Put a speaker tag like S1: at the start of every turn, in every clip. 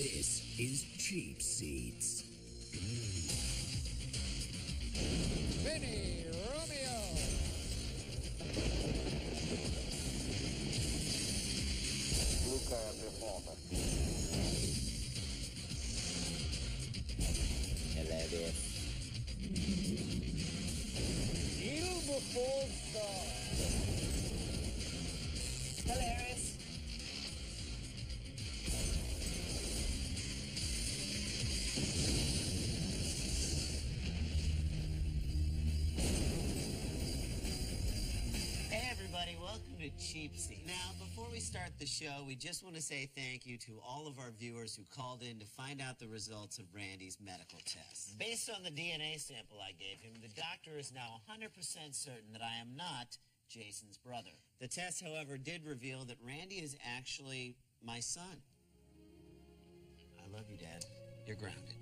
S1: This is Cheap Seats.
S2: Vinny Romeo.
S3: Blue car performer.
S4: Hilarious.
S2: Beautiful star.
S4: Hilarious. Hey everybody, welcome to Cheap Seats. Now, before we start the show, we just want to say thank you to all of our viewers who called in to find out the results of Randy's medical test. Based on the DNA sample I gave him, the doctor is now 100% certain that I am not Jason's brother. The test, however, did reveal that Randy is actually my son. I love you, Dad. You're grounded.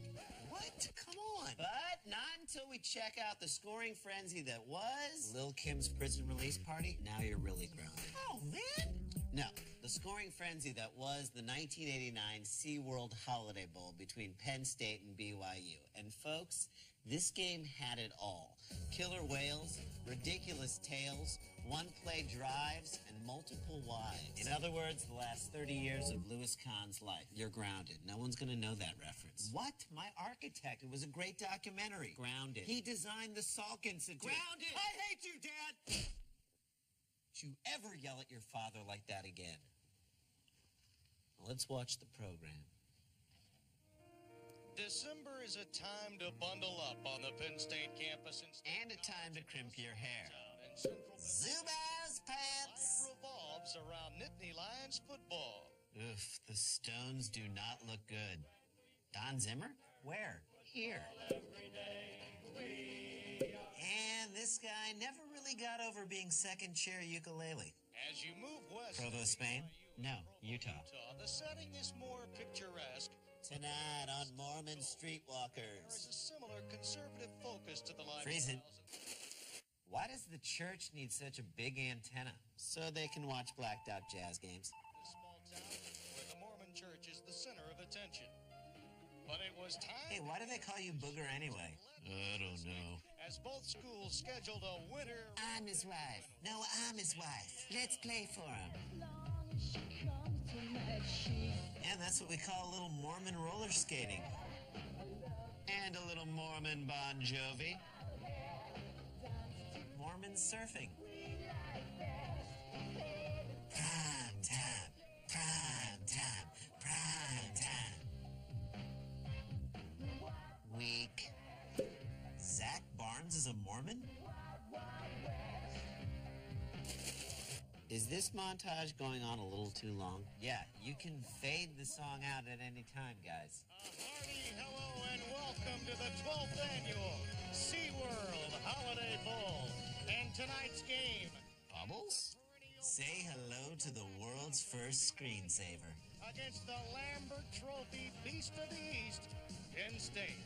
S4: What? Come on. But not until we check out the scoring frenzy that was Lil' Kim's prison release party. Now you're really grounded. Oh, man. No, the scoring frenzy that was the 1989 SeaWorld Holiday Bowl between Penn State and BYU. And folks, this game had it all. Killer whales, ridiculous tales, one-play drives, and multiple wives. In other words, the last 30 years of Louis Kahn's life. You're grounded. No one's going to know that reference. What? My architect. It was a great documentary. Grounded. He designed the Salk Institute. Grounded! I hate you, Dad! Don't you ever yell at your father like that again. Well, let's watch the program.
S5: December is a time to bundle up on the Penn State campus.
S4: And a time to crimp your hair.
S5: Zubaz
S4: pants!
S5: Life revolves around Nittany Lions football.
S4: Oof, the Stones do not look good. Don Zimmer? Where? Here. And this guy never really got over being second chair ukulele.
S5: As you move west,
S4: Provo, Spain? No, Utah.
S5: The setting is more picturesque.
S4: Tonight on Mormon
S5: There
S4: Streetwalkers.
S5: is a similar conservative focus to the lifestyles.
S4: Freeze it. Why does the church need such a big antenna? So they can watch blacked out jazz games.
S5: This small town where the Mormon church is the center of attention. But it was time.
S4: Hey, why do they call you Booger anyway? I don't know.
S5: As both schools scheduled a winter.
S4: I'm his wife. No, I'm his wife. Let's play for him. And that's what we call a little Mormon roller skating. And a little Mormon Bon Jovi. Mormon surfing. Prime time, prime time, prime time. Weak. Zach Barnes is a Mormon? Is this montage going on a little too long? Yeah, you can fade the song out at any time, guys.
S5: A hearty hello and welcome to the 12th annual SeaWorld Holiday Bowl. And tonight's game.
S4: Bubbles? Say hello to the world's first screensaver.
S5: Against the Lambert Trophy Beast of the East, Penn State.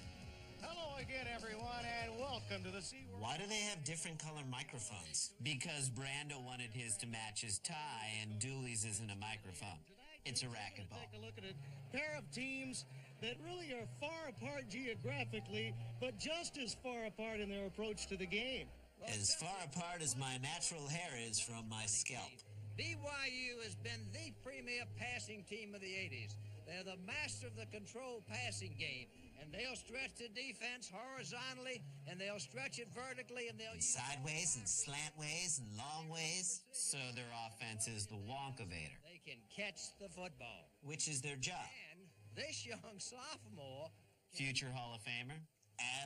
S5: Hello again, everyone, and welcome to the SeaWorld.
S4: Why do they have different color microphones? Because Brando wanted his to match his tie, and Dooley's isn't a microphone. It's a racquetball.
S5: Take a look at a pair of teams that really are far apart geographically, but just as far apart in their approach to the game.
S4: As far apart as my natural hair is from my scalp.
S6: BYU has been the premier passing team of the 80s. They're the master of the controlled passing game, and they'll stretch the defense horizontally, and they'll stretch it vertically, and they'll
S4: sideways and slant ways and long ways. So their offense is the Wonkavator.
S6: They can catch the football.
S4: Which is their job.
S6: And this young sophomore...
S4: Future Hall of Famer?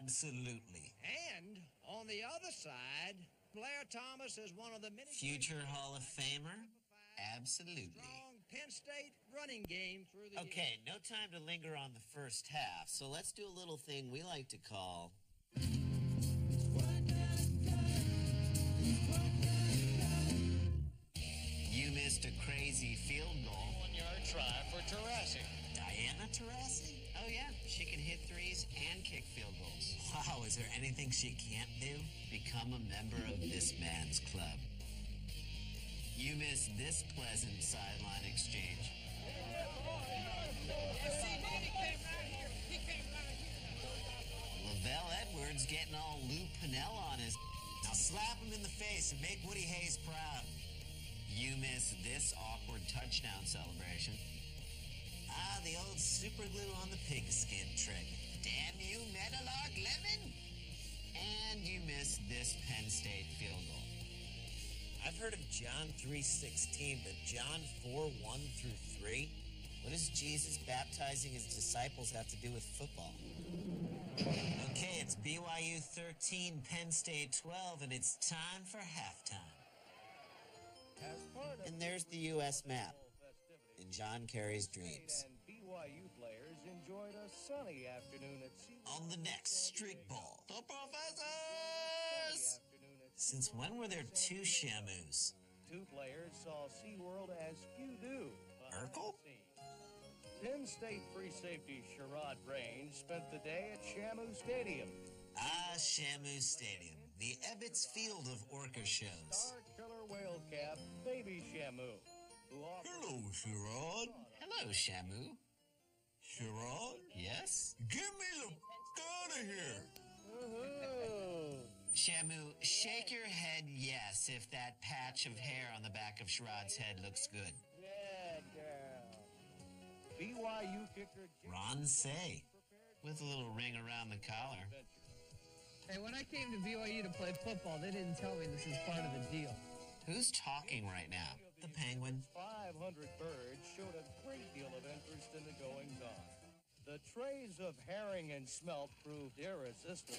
S4: Absolutely.
S6: And on the other side, Blair Thomas is one of the many...
S4: Future Hall of Famer? Absolutely.
S6: Strong Penn State running game through the
S4: Okay, no time to linger on the first half, so let's do a little thing we like to call... You missed a crazy field goal.
S5: 1-yard try for Taurasi.
S4: Diana Taurasi? Oh, yeah. She can hit threes and kick field goals. Wow, is there anything she can't do? Become a member of this man's club. You missed this pleasant sideline exchange.
S6: SCD
S4: face and make Woody Hayes proud. You miss this awkward touchdown celebration. Ah, the old super glue on the pigskin trick. Damn you, Meadowlark Lemon! And you miss this Penn State field goal. I've heard of John 3:16, but John 4:1-3? What does Jesus baptizing his disciples have to do with football? Okay, it's BYU 13, Penn State 12, and it's time for halftime. And there's the U.S. map in John Kerry's dreams.
S5: And BYU players enjoyed a sunny afternoon at SeaWorld.
S4: On the next street ball, the professors! Since when were there two Shamus?
S5: Two players saw SeaWorld as few do.
S4: Urkel?
S5: Penn State free safety Sherrod Brain spent the day at Shamu Stadium.
S4: Ah, Shamu Stadium, the Ebbets Field of orca shows.
S5: Star killer whale cap Baby Shamu, who offers...
S4: Hello, Sherrod. Hello, Shamu. Sherrod? Yes? Get me the out of here. Shamu, shake your head yes if that patch of hair on the back of Sherrod's head looks good.
S5: Yeah, girl. BYU kicker
S4: Ron Say, with a little ring around the collar.
S7: Hey, when I came to BYU to play football, they didn't tell me this is part of the deal.
S4: Who's talking right now? The Penguin.
S5: 500 birds showed a great deal of interest in the goings-on. The trays of herring and smelt proved irresistible.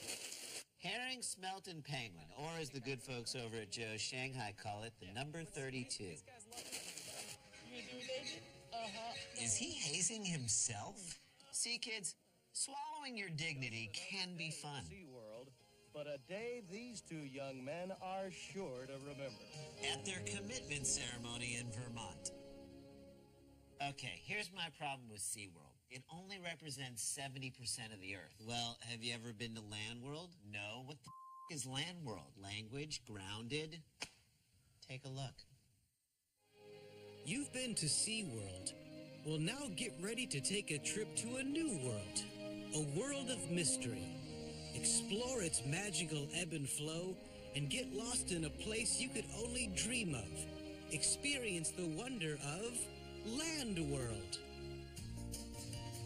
S4: Herring, smelt, and penguin, or as the good folks over at Joe's Shanghai call it, the number 32. Is he hazing himself? See, kids, swallowing your dignity can be fun.
S5: SeaWorld, but a day these two young men are sure to remember.
S4: At their commitment ceremony in Vermont. Okay, here's my problem with SeaWorld. It only represents 70% of the Earth. Well, have you ever been to Land World? No. What the is Land World? Language? Grounded? Take a look.
S8: You've been to SeaWorld. Well, now get ready to take a trip to a new world. A world of mystery. Explore its magical ebb and flow and get lost in a place you could only dream of. Experience the wonder of Land World.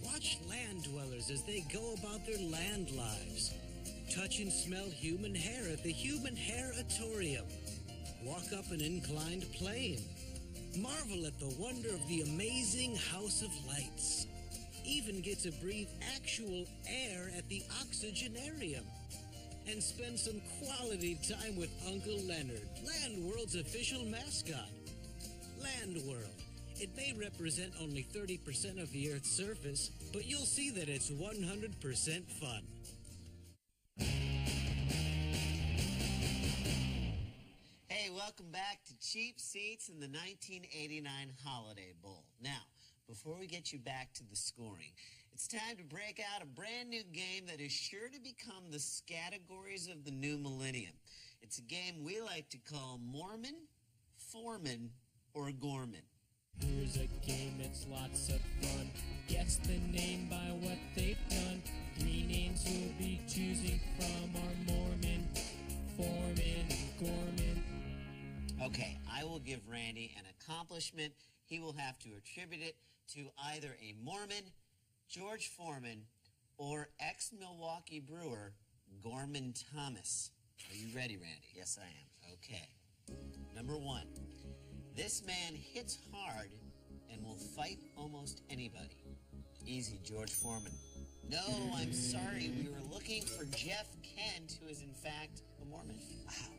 S8: Watch land dwellers as they go about their land lives. Touch and smell human hair at the Human Hairatorium. Walk up an inclined plane. Marvel at the wonder of the amazing House of Lights. Even get to breathe actual air at the Oxygenarium. And spend some quality time with Uncle Leonard, Land World's official mascot. Land World. It may represent only 30% of the Earth's surface, but you'll see that it's 100% fun.
S4: Hey, welcome back to Cheap Seats in the 1989 Holiday Bowl. Now, before we get you back to the scoring, it's time to break out a brand new game that is sure to become the categories of the new millennium. It's a game we like to call Mormon, Foreman, or Gorman.
S9: Here's a game that's lots of fun. Guess the name by what they've done. 3 names we'll be choosing from are Mormon, Foreman, and Gorman.
S4: Okay, I will give Randy an accomplishment. He will have to attribute it to either a Mormon, George Foreman, or ex-Milwaukee Brewer, Gorman Thomas. Are you ready, Randy? Yes, I am. Okay. Number 1. This man hits hard and will fight almost anybody. Easy, George Foreman. No, I'm sorry. We were looking for Jeff Kent, who is in fact a Mormon. Wow.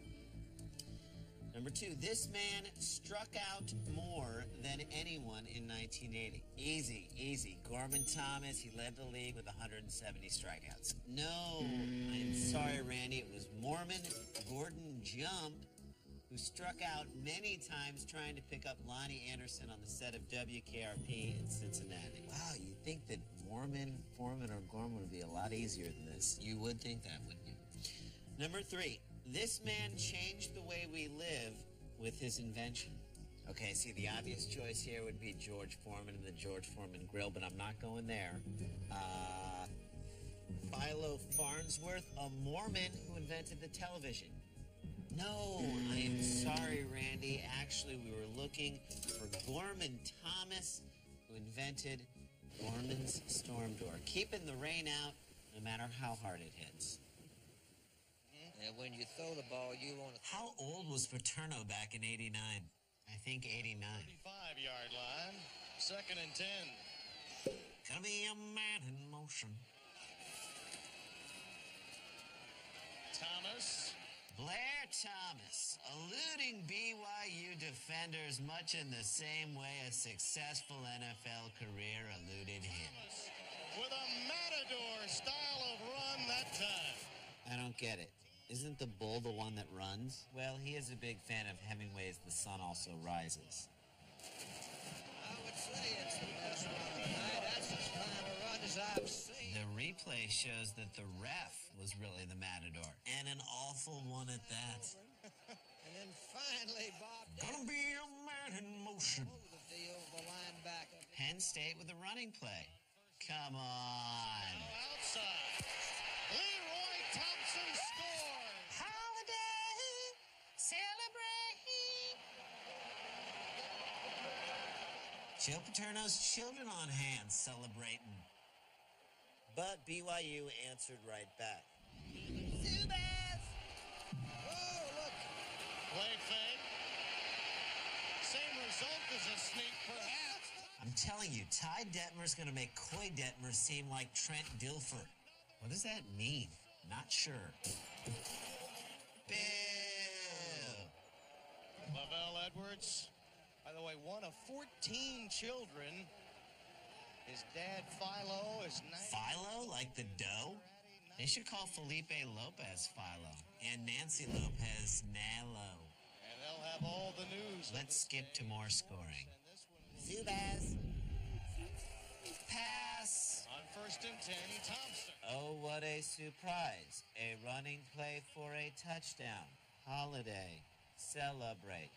S4: Number 2, this man struck out more than anyone in 1980. Easy, easy. Gorman Thomas, he led the league with 170 strikeouts. No, I'm sorry, Randy. It was Mormon Gordon Jump, who struck out many times trying to pick up Lonnie Anderson on the set of WKRP in Cincinnati. Wow, you'd think that Mormon, Foreman, or Gorman would be a lot easier than this. You would think that, wouldn't you? Number 3, this man changed the way we live with his invention. Okay, see, the obvious choice here would be George Foreman and the George Foreman Grill, but I'm not going there. Philo Farnsworth, a Mormon who invented the television. No, I am sorry, Randy. Actually, we were looking for Gorman Thomas, who invented Gorman's Storm Door, keeping the rain out no matter how hard it hits.
S6: And when you throw the ball, you want to...
S4: How old was Paterno back in '89? I think '89.
S5: 35-yard line. 2nd and 10.
S4: Gonna be a man in motion.
S5: Thomas.
S4: Blair Thomas, eluding BYU defenders much in the same way a successful NFL career eluded him.
S5: With a matador style of run that time.
S4: I don't get it. Isn't the bull the one that runs? Well, he is a big fan of Hemingway's The Sun Also Rises.
S6: I would say it's the best run of the night. That's as fine a run as I've seen.
S4: The replay shows that the ref was really the matador, and an awful one at that.
S6: And then finally, Bob...
S4: Gonna be a man in motion.
S6: The deal, the linebacker.
S4: Penn State with a running play. Come on.
S5: Outside. Leroy Thompson scores.
S4: Holiday, celebrate. Joe Paterno's children on hand celebrating. But BYU answered right back. Zubaz!
S6: Whoa, look.
S5: Play fake. Same result as a sneak, perhaps.
S4: I'm telling you, Ty Detmer's going to make Coy Detmer seem like Trent Dilfer. What does that mean? Not sure. Bill!
S5: Lavelle Edwards, by the way, one of 14 children. His dad, Philo, is 9.
S4: Philo, like the dough? They should call Felipe Lopez Philo and Nancy Lopez Nalo.
S5: And they'll have all the news.
S4: Let's skip to more scoring. Zubaz. Pass.
S5: On 1st and 10, Thompson.
S4: Oh, what a surprise. A running play for a touchdown. Holiday. Celebrate.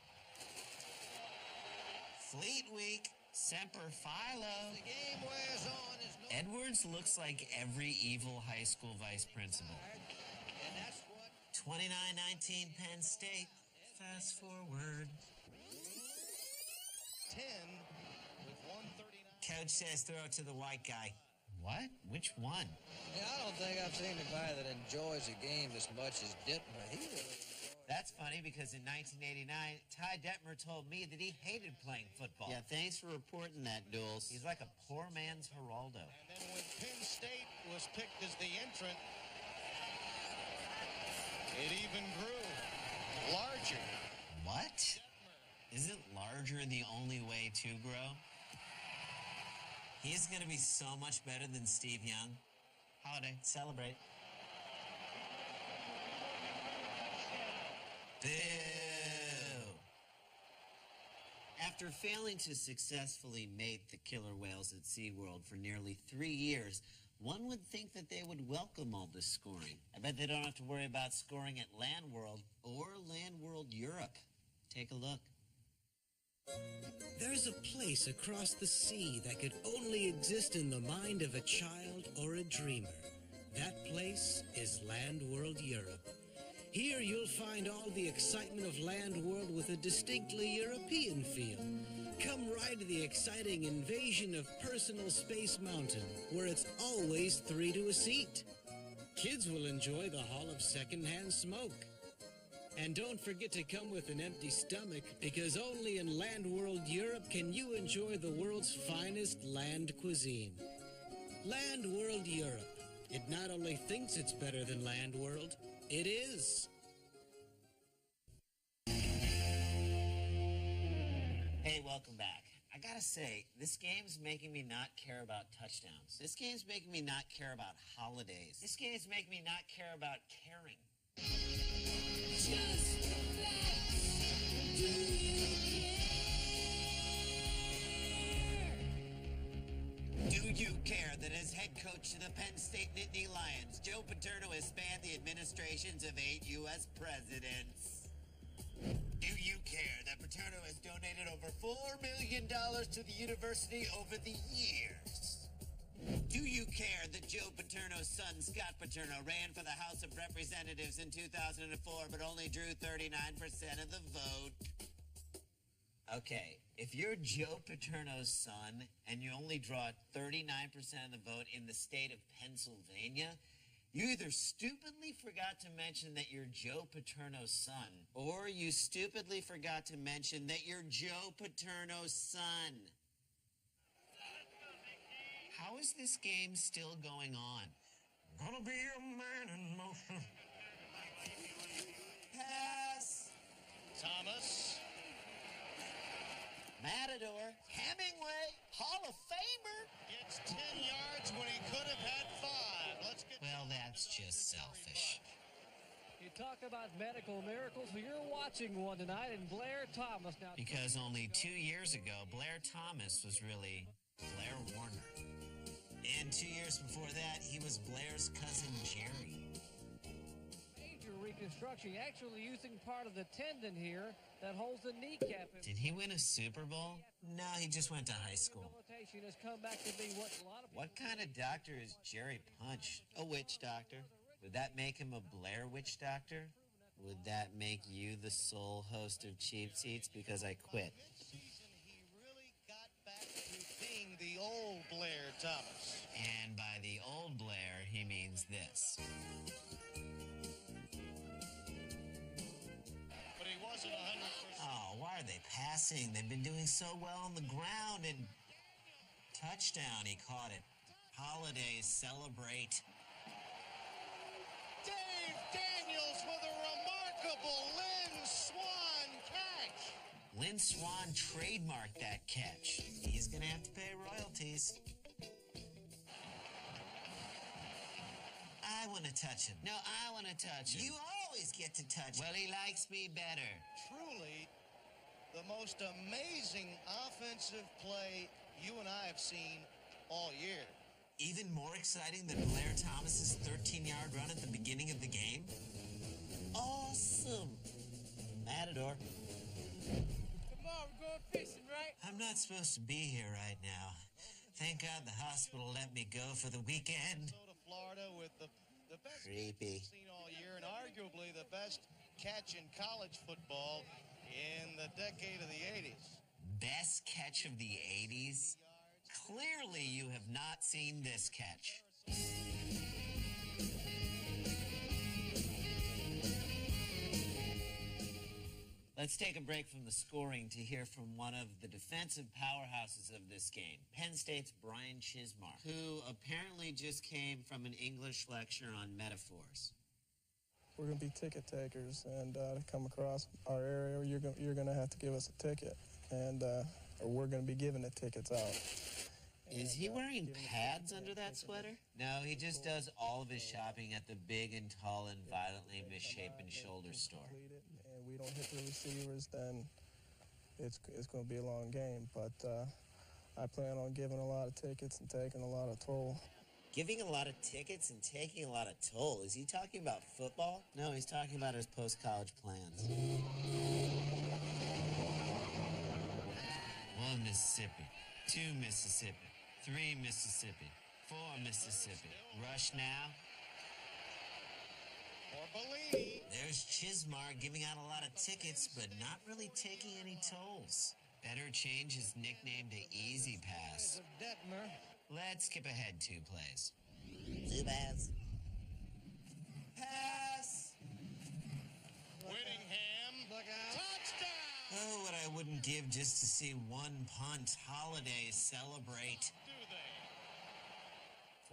S4: Fleet Week. Semper Philo.
S6: The game wears on.
S4: Edwards looks like every evil high school vice principal.
S6: And that's what...
S4: 29-19 Penn State. Fast forward.
S5: 10 with 139.
S4: Coach says throw it to the white guy. What? Which one?
S6: Yeah, I don't think I've seen anybody that enjoys a game as much as Dittmer. He really...
S4: That's funny because in 1989, Ty Detmer told me that he hated playing football. Yeah, thanks for reporting that, Duels. He's like a poor man's Geraldo.
S5: And then when Penn State was picked as the entrant, it even grew larger.
S4: What? Isn't larger the only way to grow? He's going to be so much better than Steve Young. Holiday, celebrate. Boo! After failing to successfully mate the killer whales at SeaWorld for nearly 3 years, one would think that they would welcome all this scoring. I bet they don't have to worry about scoring at Land World or Land World Europe. Take a look.
S8: There's a place across the sea that could only exist in the mind of a child or a dreamer. That place is Land World Europe. Here you'll find all the excitement of Land World with a distinctly European feel. Come ride the exciting Invasion of Personal Space Mountain, where it's always 3 to a seat. Kids will enjoy the Hall of Secondhand Smoke. And don't forget to come with an empty stomach, because only in Land World Europe can you enjoy the world's finest land cuisine. Land World Europe. It not only thinks it's better than Land World, it is.
S4: Hey, welcome back. I gotta say, this game's making me not care about touchdowns. This game's making me not care about holidays. This game's making me not care about caring.
S9: Just the facts. Do you care?
S4: Do you care that as head coach of the Penn State Nittany Lions, Joe Paterno has spanned the administrations of 8 U.S. presidents? Do you care that Paterno has donated over $4 million to the university over the years? Do you care that Joe Paterno's son, Scott Paterno, ran for the House of Representatives in 2004, but only drew 39% of the vote. Okay, if you're Joe Paterno's son and you only draw 39% of the vote in the state of Pennsylvania, you either stupidly forgot to mention that you're Joe Paterno's son, or you stupidly forgot to mention that you're Joe Paterno's son. How is this game still going on? Gonna be a man in motion. Pass.
S5: Thomas.
S4: Matador. Hemingway. Hall of Famer.
S5: Gets 10 yards when he could have had 5. Let's get.
S4: Well, that's just selfish.
S10: You talk about medical miracles, well, you're watching one tonight, and Blair Thomas now.
S4: Because only 2 years ago, Blair Thomas was really Blair Warner. And 2 years before that, he was Blair's cousin Jerry.
S10: Major reconstruction, actually using part of the tendon here that holds the kneecap.
S4: Did he win a Super Bowl? No, he just went to high school.
S10: Rehabilitation has come back to be what a lot of.
S4: What kind of doctor is Jerry Punch? A witch doctor. Would that make him a Blair witch doctor? Would that make you the sole host of Cheap Seats? Because I quit.
S5: This season, he really got back to being the old Blair Thomas.
S4: And by the old Blair, he means this.
S5: But he wasn't 100%.
S4: Oh, why are they passing? They've been doing so well on the ground. And touchdown, he caught it. Holidays, celebrate.
S5: Dave Daniels with a remarkable Lynn Swan catch.
S4: Lynn Swan trademarked that catch. He's going to have to pay royalties. I want to touch him. No, I want to touch him. You always get to touch him. Well, he likes me better.
S5: Truly, the most amazing offensive play you and I have seen all year.
S4: Even more exciting than Blair Thomas's 13-yard run at the beginning of the game? Awesome. Matador.
S7: Tomorrow we're going fishing, right?
S4: I'm not supposed to be here right now. Thank God the hospital let me go for the weekend.
S5: Minnesota, Florida with the best
S4: Creepy.
S5: we've seen all year and arguably the best catch in college football in the decade of the 80s.
S4: Best catch of the 80s? Clearly you have not seen this catch. Let's take a break from the scoring to hear from one of the defensive powerhouses of this game, Penn State's Brian Chismar, who apparently just came from an English lecture on metaphors.
S11: We're going to be ticket takers, and to come across our area, you're going to have to give us a ticket, and or we're going to be giving the tickets out.
S4: Is he wearing pads under that sweater? No, he just does all of his shopping at the big and tall and violently misshapen shoulder store.
S11: And we don't hit the receivers, then it's going to be a long game. But I plan on giving a lot of tickets and taking a lot of toll.
S4: Giving a lot of tickets and taking a lot of toll. Is he talking about football? No, he's talking about his post-college plans. 1 Mississippi, 2 Mississippi, 3 Mississippi, 4 Mississippi. Rush now.
S5: Or Bellini.
S4: There's Chismar giving out a lot of tickets, but not really taking any tolls. Better change his nickname to Easy Pass.
S6: Detmer.
S4: Let's skip ahead 2 plays. Zubaz. Pass.
S5: Whittingham.
S6: Look out.
S5: Touchdown.
S4: Oh, what I wouldn't give just to see one punt. Holiday celebrate.
S5: Do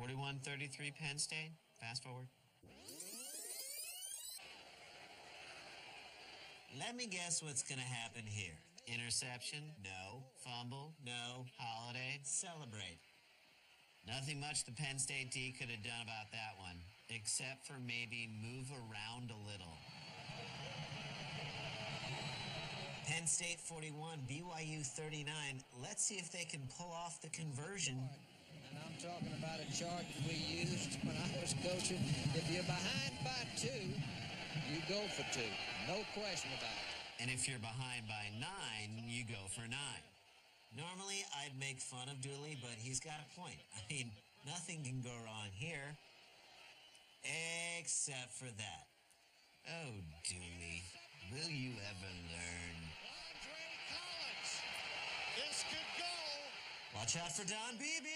S5: they?
S4: 41-33 Penn State. Fast forward. Let me guess what's going to happen here. Interception? No. Fumble? No. Holiday? Celebrate. Nothing much the Penn State D could have done about that one, except for maybe move around a little. Penn State 41, BYU 39. Let's see if they can pull off the conversion.
S6: And I'm talking about a chart that we used when I was coaching. If you're behind by 2, you go for 2. No question about it.
S4: And if you're behind by 9, you go for 9. Normally, I'd make fun of Dooley, but he's got a point. I mean, Nothing can go wrong here. Except for that. Oh, Dooley, will you ever learn?
S5: This could go.
S4: Watch out for Don Beebe!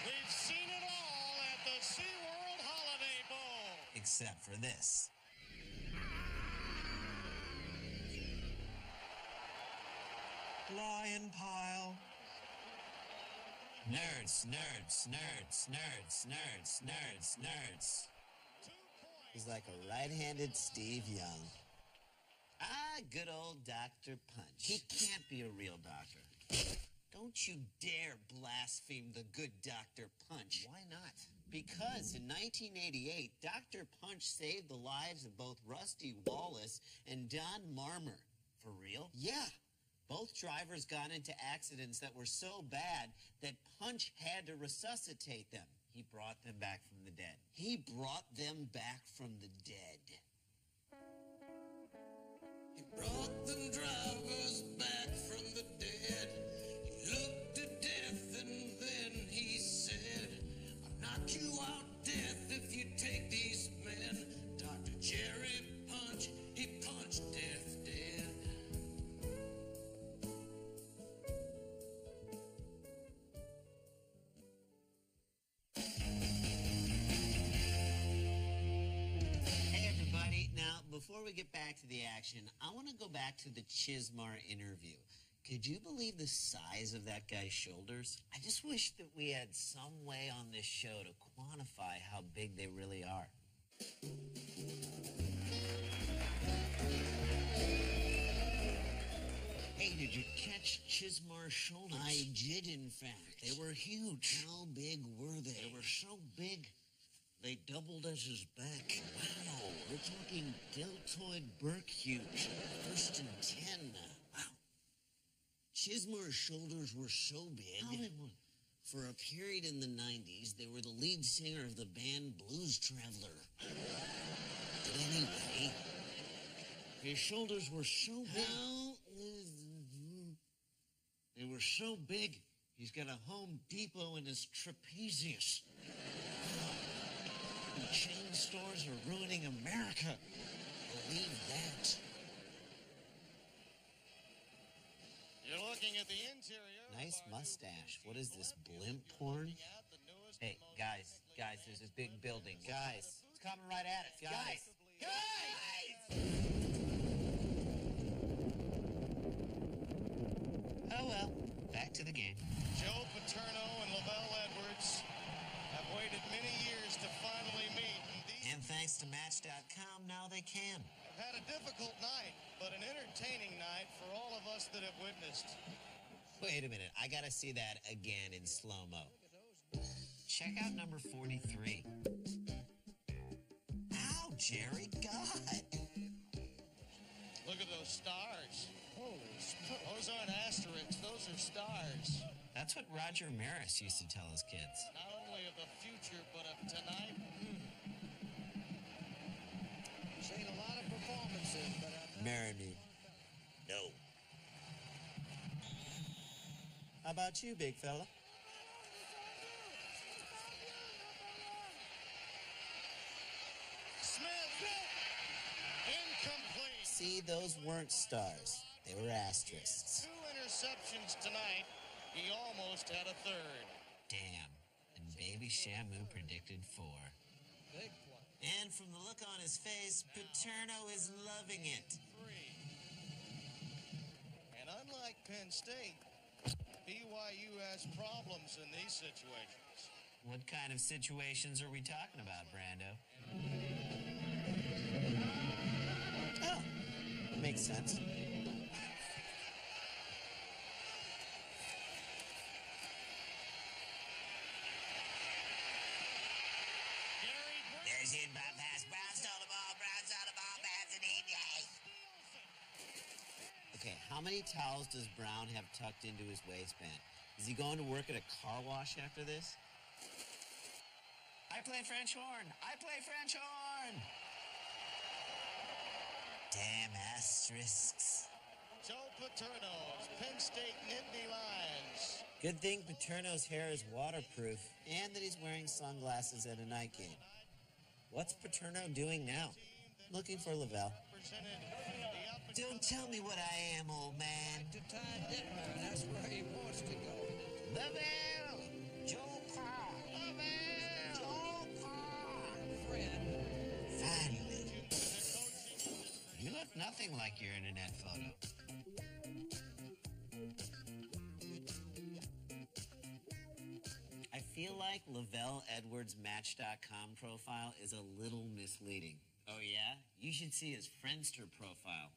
S5: We've seen it all at the SeaWorld Holiday Bowl.
S4: Except for this. Lion pile. Nerds, nerds, nerds, nerds, nerds, nerds, nerds. He's like a right-handed Steve Young. Ah, good old Dr. Punch. He can't be a real doctor. Don't you dare blaspheme the good Dr. Punch.
S12: Why not?
S4: Because in 1988, Dr. Punch saved the lives of both Rusty Wallace and Don Marmer. For real? Yeah. Both drivers got into accidents that were so bad that Punch had to resuscitate them. He brought them back from the dead. He brought them back from the dead. He brought them drivers back from the dead. He looked at death and then he said, I'll knock you out, death, if you take these men. Dr. Jerry Punch, he punched death dead. Hey everybody, now before we get back to the action, I want to go back to the Chismar interview. Could you believe the size of that guy's shoulders? I just wish that we had some way on this show to quantify how big they really are. Hey, did you catch Chismar's shoulders? I did, in fact. They were huge. How big were they? They were so big, they doubled as his back. Wow, we're talking deltoid Burke huge. First and 10. Wow. Chismar's shoulders were so big. How big were they? For a period in the 90s, they were the lead singer of the band Blues Traveler. But anyway, his shoulders were so big. They were so big, he's got a Home Depot in his trapezius. The chain stores are ruining America. Believe that.
S5: You're looking at the interior.
S4: Nice mustache. What is this, blimp porn? Hey, guys, there's a big building. Guys, it's coming right at us. Guys! Oh well, back to the game.
S5: Joe Paterno and Lavelle Edwards have waited many years to finally meet.
S4: And thanks to Match.com, now they can.
S5: Have had a difficult night, but an entertaining night for all of us that have witnessed.
S4: Wait a minute, I gotta see that again in slow-mo. Check out number 43. Ow, Jerry, God!
S5: Look at those stars. Holy smokes. Those aren't asterisks, those are stars.
S4: That's what Roger Maris used to tell his kids.
S5: Not only of the future, but of tonight.
S6: Seen a lot of performances, but
S4: Marini. No. How about you, big fella?
S5: Smith! Incomplete!
S4: See, those weren't stars. They were asterisks.
S5: 2 interceptions tonight. He almost had a third.
S4: Damn. And Baby Shamu predicted 4.
S6: big play.
S4: And from the look on his face, Paterno is loving it.
S5: 3. And unlike Penn State, BYU has problems in these situations.
S4: What kind of situations are we talking about, Brando? Oh, makes sense. There's in by pass. Brown stole the ball. Brown stole the ball. Pass it in. Yay. Okay, how many towels does Brown have tucked into his waistband? Is he going to work at a car wash after this? I play French horn. I play French horn. Damn asterisks.
S5: Joe Paterno's Penn State Nittany Lions.
S4: Good thing Paterno's hair is waterproof and that he's wearing sunglasses at a night game. What's Paterno doing now? Looking for Lavelle. Don't tell me what I am, old man.
S6: To Todd Detmer, that's where he wants to go.
S4: Lavelle! Joe Parr! Lavelle! Joe Parr!
S6: Friend.
S4: Finally. You look nothing like your internet photo. I feel like Lavelle Edwards' Match.com profile is a little misleading. Oh yeah? You should see his Friendster profile.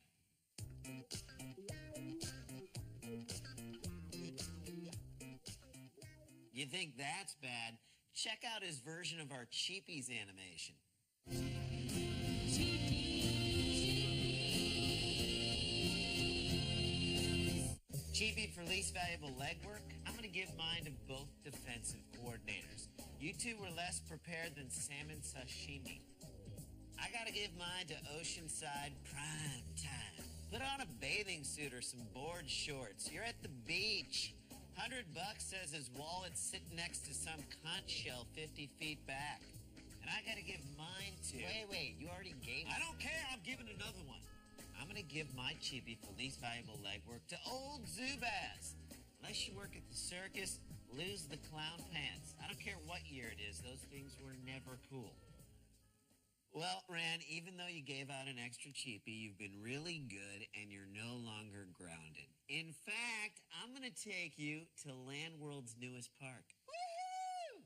S4: You think that's bad? Check out his version of our Cheapies animation. Cheapie for least valuable legwork? I'm going to give mine to both defensive coordinators. You two were less prepared than salmon sashimi. I got to give mine to Oceanside prime time. Put on a bathing suit or some board shorts. You're at the beach. $100 says his wallet's sitting next to some conch shell 50 feet back. And I got to give mine to... Wait, you already gave it. I don't care. I'm giving another one. I'm going to give my cheapie for least valuable legwork to old Zubaz. Unless you work at the circus, lose the clown pants. I don't care what year it is. Those things were never cool. Well, Rand, even though you gave out an extra cheapie, you've been really good and you're no longer grounded. In fact, I'm going to take you to Land World's newest park. Woo-hoo!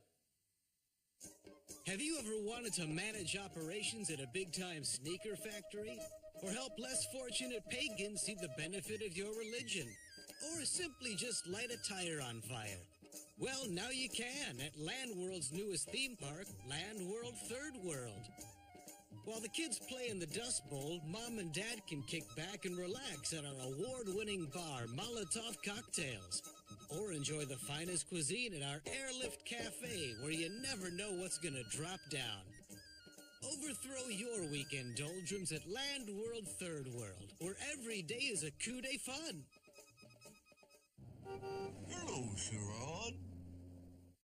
S8: Have you ever wanted to manage operations at a big-time sneaker factory? Or help less fortunate pagans see the benefit of your religion? Or simply just light a tire on fire? Well, now you can at Land World's newest theme park, Land World Third World. While the kids play in the Dust Bowl, Mom and Dad can kick back and relax at our award-winning bar, Molotov Cocktails. Or enjoy the finest cuisine at our Airlift Cafe, where you never know what's going to drop down. Overthrow your weekend doldrums at Land World Third World, where every day is a coup de fun.
S1: Hello, Sharon.